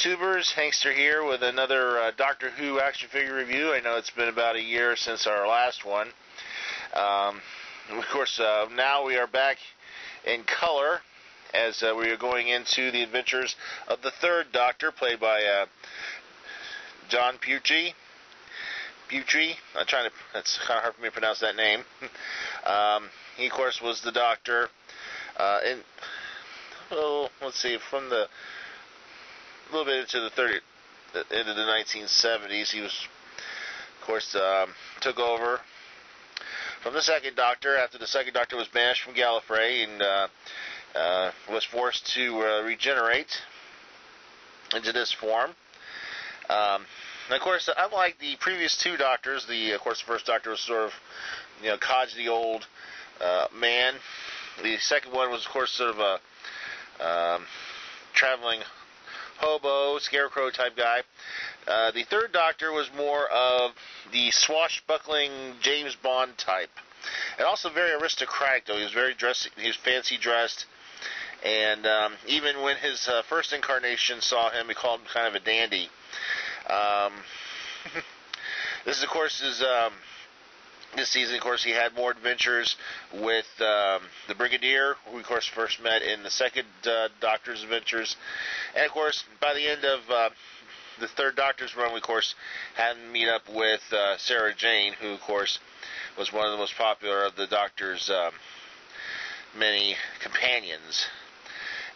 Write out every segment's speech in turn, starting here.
YouTubers, Hankster here with another Doctor Who action figure review. I know it's been about a year since our last one. Of course, now we are back in color as we are going into the adventures of the third Doctor, played by Jon Pertwee. That's kind of hard for me to pronounce that name. He, of course, was the Doctor let's see, from the a little bit into the 1970s. He was, of course, took over from the second Doctor after the second Doctor was banished from Gallifrey and was forced to regenerate into this form. And of course, unlike the previous two Doctors, of course, the first Doctor was sort of, codgy old man. The second one was, of course, sort of a traveling hobo, scarecrow type guy. The third Doctor was more of the swashbuckling James Bond type, and also very aristocratic. Though he was very dressed, he was fancy dressed, and even when his first incarnation saw him, he called him kind of a dandy. This is, of course, this season, of course, he had more adventures with the Brigadier, who we, of course, first met in the second Doctor's adventures. And, of course, by the end of the third Doctor's run, we, of course, had him meet up with Sarah Jane, who, of course, was one of the most popular of the Doctor's many companions.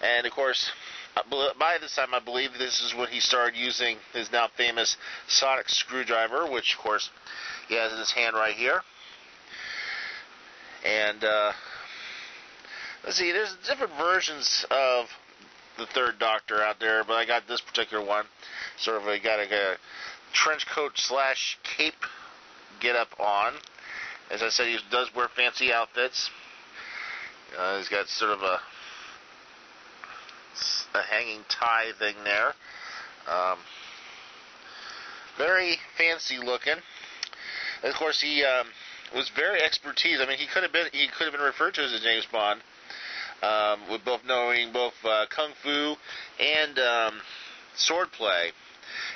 And, of course, by this time, I believe this is when he started using his now famous sonic screwdriver, which, of course, he has in his hand right here. And let's see, there's different versions of the third Doctor out there, but I got this particular one. Sort of got a trench coat / cape get up on. As I said, he does wear fancy outfits. He's got sort of a hanging tie thing there. Very fancy looking. And of course, he was very expertise. I mean, he could have been referred to as a James Bond, with both knowing both kung fu and swordplay.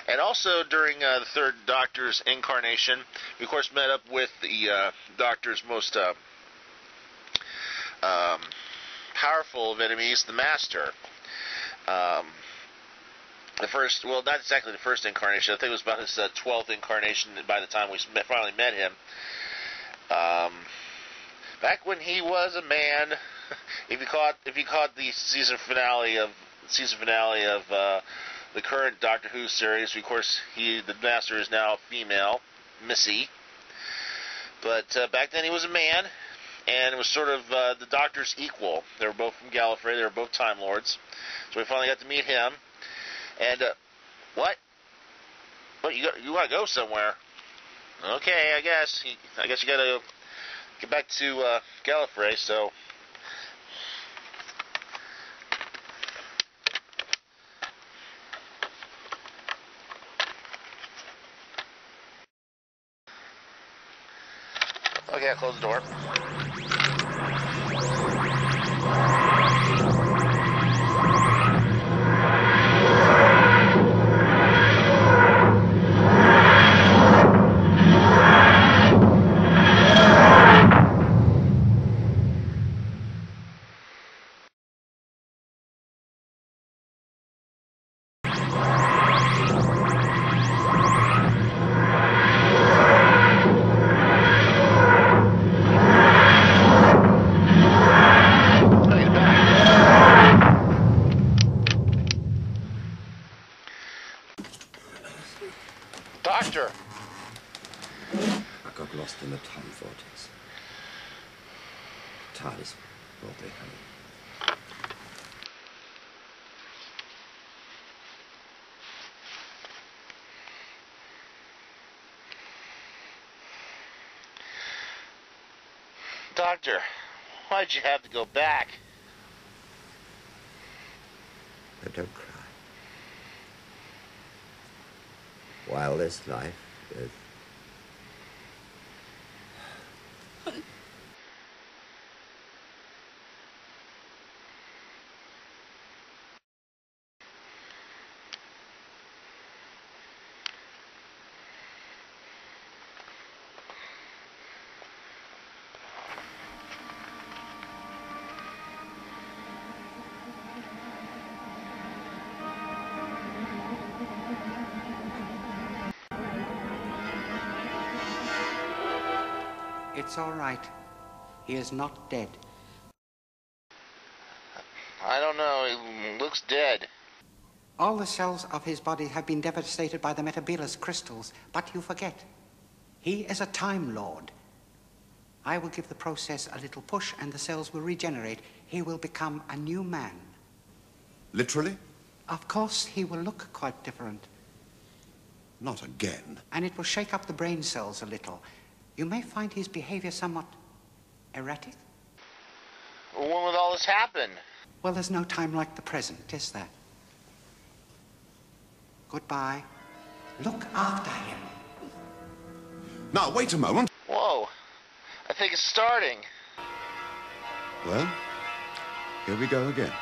And also during the third Doctor's incarnation, we of course met up with the Doctor's most powerful of enemies, the Master. Not exactly the first incarnation. I think it was about his 12th incarnation by the time we finally met him. Back when he was a man, if you caught the season finale of the current Doctor Who series, of course, the Master is now female, Missy. But back then he was a man, and it was sort of the Doctor's equal. They were both from Gallifrey. They were both Time Lords. So we finally got to meet him. And, what? What, you gotta go somewhere? Okay, I guess you gotta get back to, Gallifrey, so... Okay, I'll close the door. Doctor! I got lost in the time vortex. TARDIS brought me home. Doctor, why'd you have to go back? But don't cry. While this life is... It's all right. He is not dead. I don't know. He looks dead. All the cells of his body have been devastated by the Metabelus crystals, but you forget. He is a Time Lord. I will give the process a little push and the cells will regenerate. He will become a new man. Literally? Of course, he will look quite different. Not again. And it will shake up the brain cells a little. You may find his behavior somewhat erratic. When will all this happen? Well, there's no time like the present, is there? Goodbye. Look after him. Now, wait a moment. Whoa. I think it's starting. Well, here we go again.